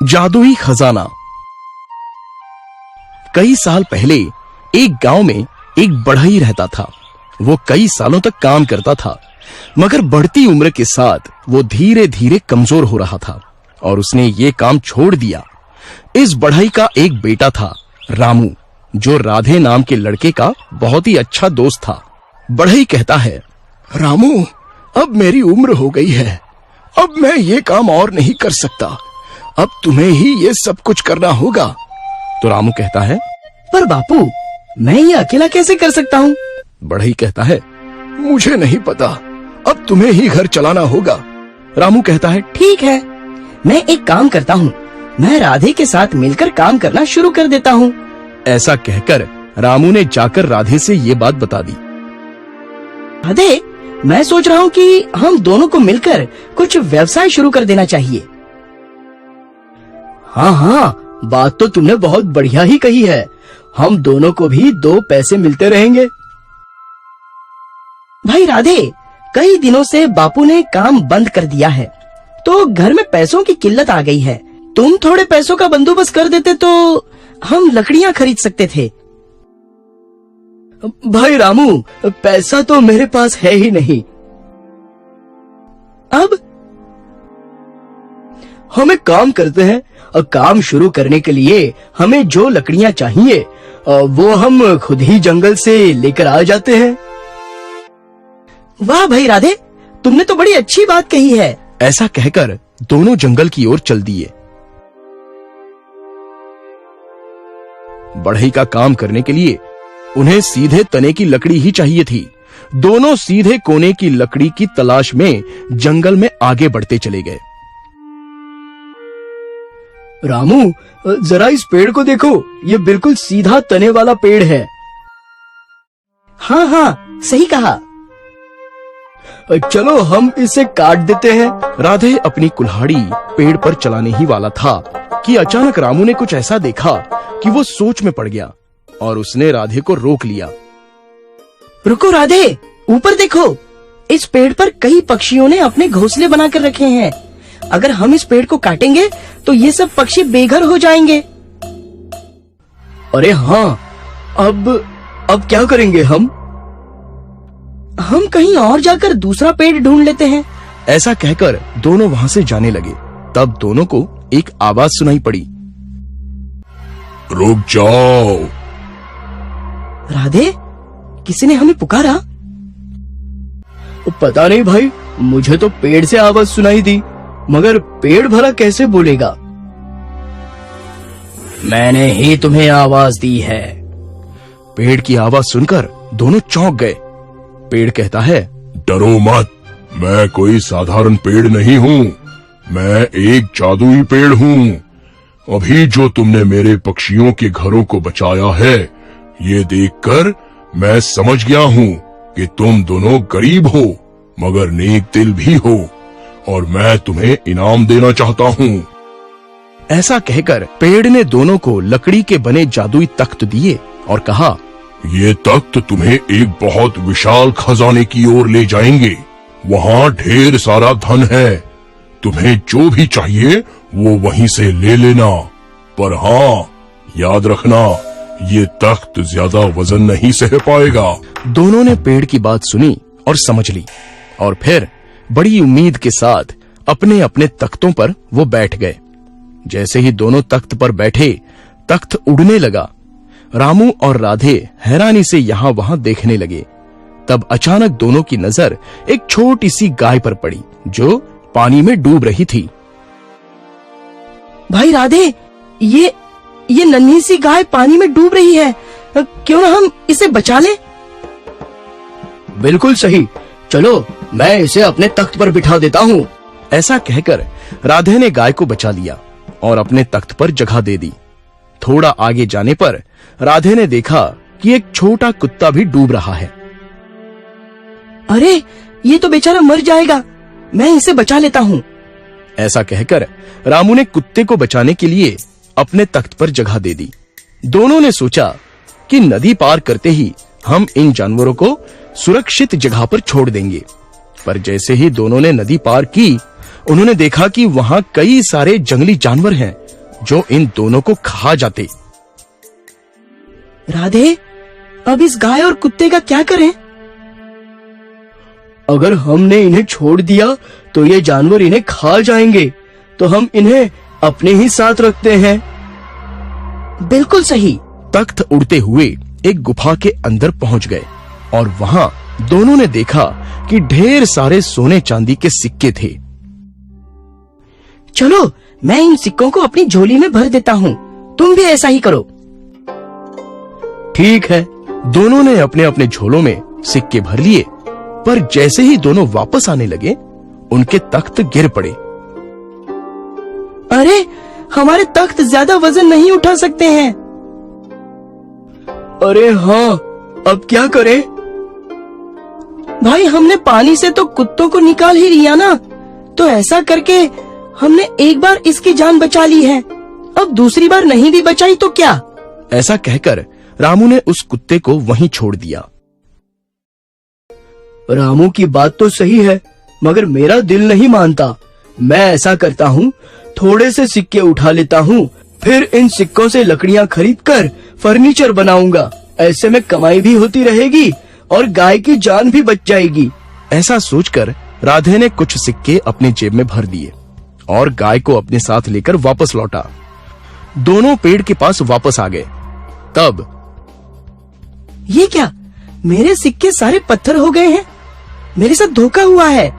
जादुई खजाना। कई साल पहले एक गांव में एक बढ़ई रहता था। वो कई सालों तक काम करता था, मगर बढ़ती उम्र के साथ वो धीरे धीरे कमजोर हो रहा था और उसने ये काम छोड़ दिया। इस बढ़ई का एक बेटा था, रामू, जो राधे नाम के लड़के का बहुत ही अच्छा दोस्त था। बढ़ई कहता है, रामू, अब मेरी उम्र हो गई है, अब मैं ये काम और नहीं कर सकता, अब तुम्हें ही ये सब कुछ करना होगा। तो रामू कहता है, पर बापू, मैं ये अकेला कैसे कर सकता हूँ? बढ़ई कहता है, मुझे नहीं पता, अब तुम्हें ही घर चलाना होगा। रामू कहता है, ठीक है, मैं एक काम करता हूँ, मैं राधे के साथ मिलकर काम करना शुरू कर देता हूँ। ऐसा कहकर रामू ने जाकर राधे से ये बात बता दी। राधे, मैं सोच रहा हूँ कि हम दोनों को मिलकर कुछ व्यवसाय शुरू कर देना चाहिए। हाँ, बात तो तुमने बहुत बढ़िया ही कही है, हम दोनों को भी 2 पैसे मिलते रहेंगे। भाई राधे, कई दिनों से बापू ने काम बंद कर दिया है, तो घर में पैसों की किल्लत आ गई है। तुम थोड़े पैसों का बंदोबस्त कर देते तो हम लकड़ियाँ खरीद सकते थे। भाई रामू, पैसा तो मेरे पास है ही नहीं। अब हम एक काम करते हैं, काम शुरू करने के लिए हमें जो लकड़ियाँ चाहिए वो हम खुद ही जंगल से लेकर आ जाते हैं। वाह भाई राधे, तुमने तो बड़ी अच्छी बात कही है। ऐसा कहकर दोनों जंगल की ओर चल दिए। बढ़ई का काम करने के लिए उन्हें सीधे तने की लकड़ी ही चाहिए थी। दोनों सीधे कोने की लकड़ी की तलाश में जंगल में आगे बढ़ते चले गए। रामू, जरा इस पेड़ को देखो, ये बिल्कुल सीधा तने वाला पेड़ है। हाँ, सही कहा। चलो हम इसे काट देते हैं। राधे अपनी कुल्हाड़ी पेड़ पर चलाने ही वाला था कि अचानक रामू ने कुछ ऐसा देखा कि वो सोच में पड़ गया और उसने राधे को रोक लिया। रुको राधे, ऊपर देखो, इस पेड़ पर कई पक्षियों ने अपने घोंसले बनाकर रखे हैं। अगर हम इस पेड़ को काटेंगे तो ये सब पक्षी बेघर हो जाएंगे। अरे हाँ, अब क्या करेंगे हम कहीं और जाकर दूसरा पेड़ ढूंढ लेते हैं। ऐसा कहकर दोनों वहां से जाने लगे। तब दोनों को एक आवाज सुनाई पड़ी, रुक जाओ। राधे, किसी ने हमें पुकारा? पता नहीं भाई, मुझे तो पेड़ से आवाज सुनाई दी, मगर पेड़ भला कैसे बोलेगा? मैंने ही तुम्हें आवाज दी है। पेड़ की आवाज सुनकर दोनों चौंक गए। पेड़ कहता है, डरो मत, मैं कोई साधारण पेड़ नहीं हूँ, मैं एक जादुई पेड़ हूँ। अभी जो तुमने मेरे पक्षियों के घरों को बचाया है, ये देखकर मैं समझ गया हूँ कि तुम दोनों गरीब हो मगर नेक दिल भी हो, और मैं तुम्हें इनाम देना चाहता हूँ। ऐसा कहकर पेड़ ने दोनों को लकड़ी के बने जादुई तख्त दिए और कहा, ये तख्त तुम्हें एक बहुत विशाल खजाने की ओर ले जाएंगे। वहाँ ढेर सारा धन है, तुम्हें जो भी चाहिए वो वहीं से ले लेना। पर हाँ, याद रखना, ये तख्त ज्यादा वजन नहीं सह पाएगा। दोनों ने पेड़ की बात सुनी और समझ ली और फिर बड़ी उम्मीद के साथ अपने अपने तख्तों पर वो बैठ गए। जैसे ही दोनों तख्त पर बैठे, तख्त उड़ने लगा। रामू और राधे हैरानी से यहाँ वहाँ देखने लगे। तब अचानक दोनों की नजर एक छोटी सी गाय पर पड़ी जो पानी में डूब रही थी। भाई राधे, ये नन्ही सी गाय पानी में डूब रही है, क्यों ना हम इसे बचा लें? बिल्कुल सही, चलो मैं इसे अपने तख्त पर बिठा देता हूँ। ऐसा कहकर राधे ने गाय को बचा लिया और अपने तख्त पर जगह दे दी। थोड़ा आगे जाने पर राधे ने देखा कि एक छोटा कुत्ता भी डूब रहा है। अरे, ये तो बेचारा मर जाएगा, मैं इसे बचा लेता हूँ। ऐसा कहकर रामू ने कुत्ते को बचाने के लिए अपने तख्त पर जगह दे दी। दोनों ने सोचा कि नदी पार करते ही हम इन जानवरों को सुरक्षित जगह पर छोड़ देंगे। पर जैसे ही दोनों ने नदी पार की, उन्होंने देखा कि वहाँ कई सारे जंगली जानवर हैं जो इन दोनों को खा जाते। राधे, अब इस गाय और कुत्ते का क्या करें? अगर हमने इन्हें छोड़ दिया तो ये जानवर इन्हें खा जाएंगे, तो हम इन्हें अपने ही साथ रखते हैं। बिल्कुल सही। तख्त उड़ते हुए एक गुफा के अंदर पहुंच गए और वहां दोनों ने देखा कि ढेर सारे सोने चांदी के सिक्के थे। चलो, मैं इन सिक्कों को अपनी झोली में भर देता हूँ, तुम भी ऐसा ही करो। ठीक है। दोनों ने अपने अपने झोलों में सिक्के भर लिए, पर जैसे ही दोनों वापस आने लगे, उनके तख्त गिर पड़े। अरे, हमारे तख्त ज्यादा वजन नहीं उठा सकते हैं। अरे हाँ, अब क्या करें? भाई, हमने पानी से तो कुत्तों को निकाल ही लिया ना, तो ऐसा करके हमने एक बार इसकी जान बचा ली है, अब दूसरी बार नहीं भी बचाई तो क्या? ऐसा कहकर रामू ने उस कुत्ते को वहीं छोड़ दिया। रामू की बात तो सही है, मगर मेरा दिल नहीं मानता। मैं ऐसा करता हूँ, थोड़े से सिक्के उठा लेता हूँ, फिर इन सिक्कों से लकड़ियाँ खरीदकर फर्नीचर बनाऊंगा। ऐसे में कमाई भी होती रहेगी और गाय की जान भी बच जाएगी। ऐसा सोचकर राधे ने कुछ सिक्के अपने जेब में भर दिए और गाय को अपने साथ लेकर वापस लौटा। दोनों पेड़ के पास वापस आ गए। तब ये क्या, मेरे सिक्के सारे पत्थर हो गए हैं, मेरे साथ धोखा हुआ है।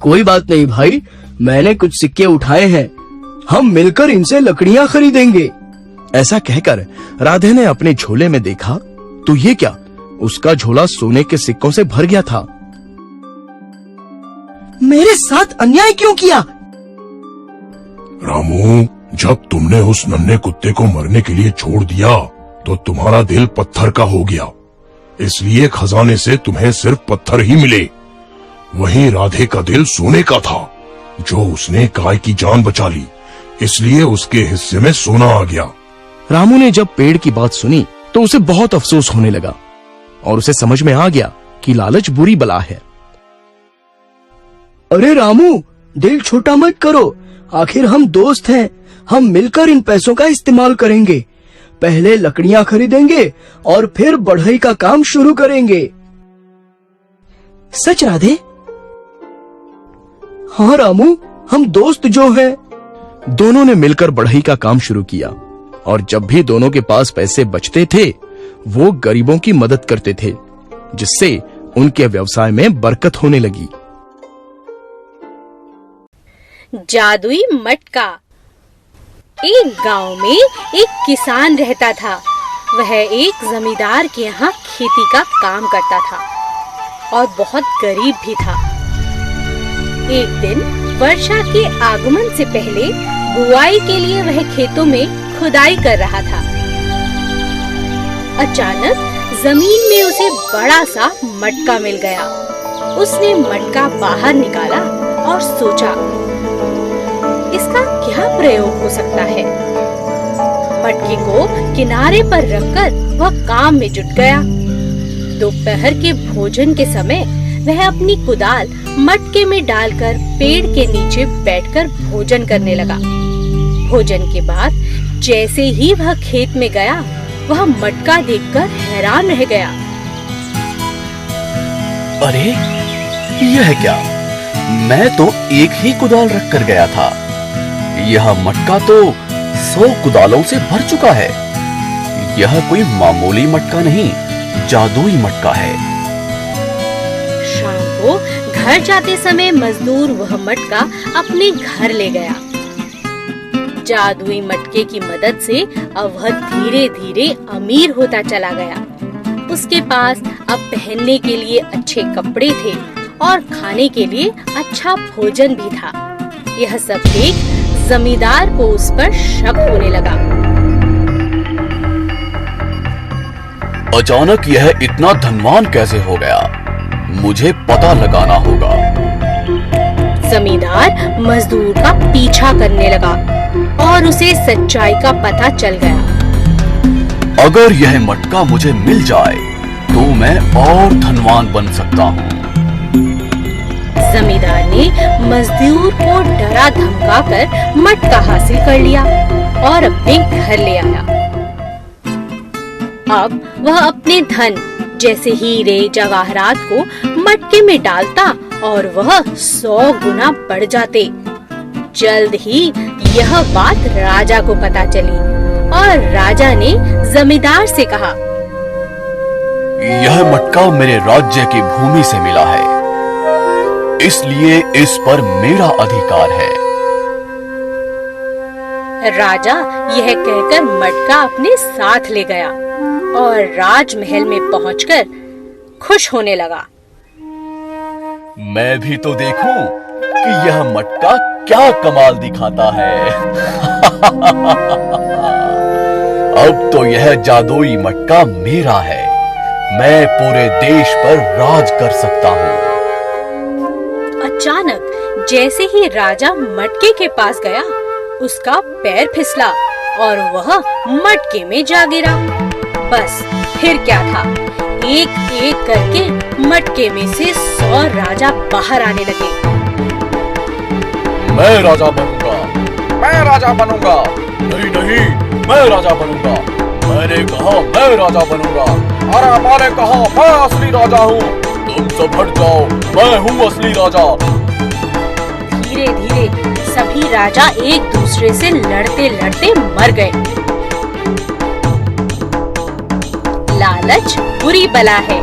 कोई बात नहीं भाई, मैंने कुछ सिक्के उठाए हैं, हम मिलकर इनसे लकड़ियाँ खरीदेंगे। ऐसा कहकर राधे ने अपने झोले में देखा तो ये क्या, उसका झोला सोने के सिक्कों से भर गया था। मेरे साथ अन्याय क्यों किया? रामू, जब तुमने उस नन्हे कुत्ते को मरने के लिए छोड़ दिया तो तुम्हारा दिल पत्थर का हो गया, इसलिए खजाने से तुम्हें सिर्फ पत्थर ही मिले। वहीं राधे का दिल सोने का था, जो उसने गाय की जान बचा ली, इसलिए उसके हिस्से में सोना आ गया। रामू ने जब पेड़ की बात सुनी तो उसे बहुत अफसोस होने लगा और उसे समझ में आ गया कि लालच बुरी बला है। अरे रामू, दिल छोटा मत करो, आखिर हम दोस्त हैं, हम मिलकर इन पैसों का इस्तेमाल करेंगे। पहले लकड़ियाँ खरीदेंगे और फिर बढ़ई का काम शुरू करेंगे। सच राधे? हाँ रामू, हम दोस्त जो हैं। दोनों ने मिलकर बढ़ई का काम शुरू किया और जब भी दोनों के पास पैसे बचते थे, वो गरीबों की मदद करते थे, जिससे उनके व्यवसाय में बरकत होने लगी। जादुई मटका। एक गांव में एक किसान रहता था। वह एक जमींदार के यहाँ खेती का काम करता था और बहुत गरीब भी था। एक दिन वर्षा के आगमन से पहले बुआई के लिए वह खेतों में खुदाई कर रहा था। अचानक जमीन में उसे बड़ा सा मटका मिल गया। उसने मटका बाहर निकाला और सोचा, इसका क्या प्रयोग हो सकता है। मटके को किनारे पर रखकर वह काम में जुट गया। दोपहर के भोजन के समय वह अपनी कुदाल मटके में डालकर पेड़ के नीचे बैठकर भोजन करने लगा। भोजन के बाद जैसे ही वह खेत में गया, वह मटका देखकर हैरान रह गया। अरे, यह क्या? मैं तो एक ही कुदाल रख कर गया था। यह मटका तो 100 कुदालों से भर चुका है। यह कोई मामूली मटका नहीं, जादुई मटका है। शाम को घर जाते समय मजदूर वह मटका अपने घर ले गया। जादुई मटके की मदद से अब वह धीरे धीरे अमीर होता चला गया। उसके पास अब पहनने के लिए अच्छे कपड़े थे और खाने के लिए अच्छा भोजन भी था। यह सब देख जमींदार को उस पर शक होने लगा। अचानक यह इतना धनवान कैसे हो गया? मुझे पता लगाना होगा। जमींदार मजदूर का पीछा करने लगा और उसे सच्चाई का पता चल गया। अगर यह मटका मुझे मिल जाए तो मैं और धनवान बन सकता हूँ। जमींदार ने मजदूर को डरा धमकाकर मटका हासिल कर लिया और अपने घर ले आया। अब वह अपने धन जैसे हीरे जवाहरात को मटके में डालता और वह 100 गुना बढ़ जाते। जल्द ही यह बात राजा को पता चली और राजा ने जमींदार से कहा, यह मटका मेरे राज्य की भूमि से मिला है, इसलिए इस पर मेरा अधिकार है। राजा यह कहकर मटका अपने साथ ले गया और राजमहल में पहुंचकर खुश होने लगा। मैं भी तो देखूं कि यह मटका क्या कमाल दिखाता है। अब तो यह जादुई मटका मेरा है, मैं पूरे देश पर राज कर सकता हूँ। अचानक जैसे ही राजा मटके के पास गया, उसका पैर फिसला और वह मटके में जा गिरा। बस फिर क्या था, एक एक करके मटके में से 100 राजा बाहर आने लगे। मैं राजा बनूंगा, मैं राजा बनूंगा, नहीं नहीं मैं राजा बनूंगा, मैंने कहा मैं राजा बनूंगा, अरे हमारे कहा मैं असली राजा हूँ, तुम सब हट जाओ, मैं हूँ असली राजा। धीरे धीरे सभी राजा एक दूसरे से लड़ते लड़ते मर गए। लालच बुरी बला है,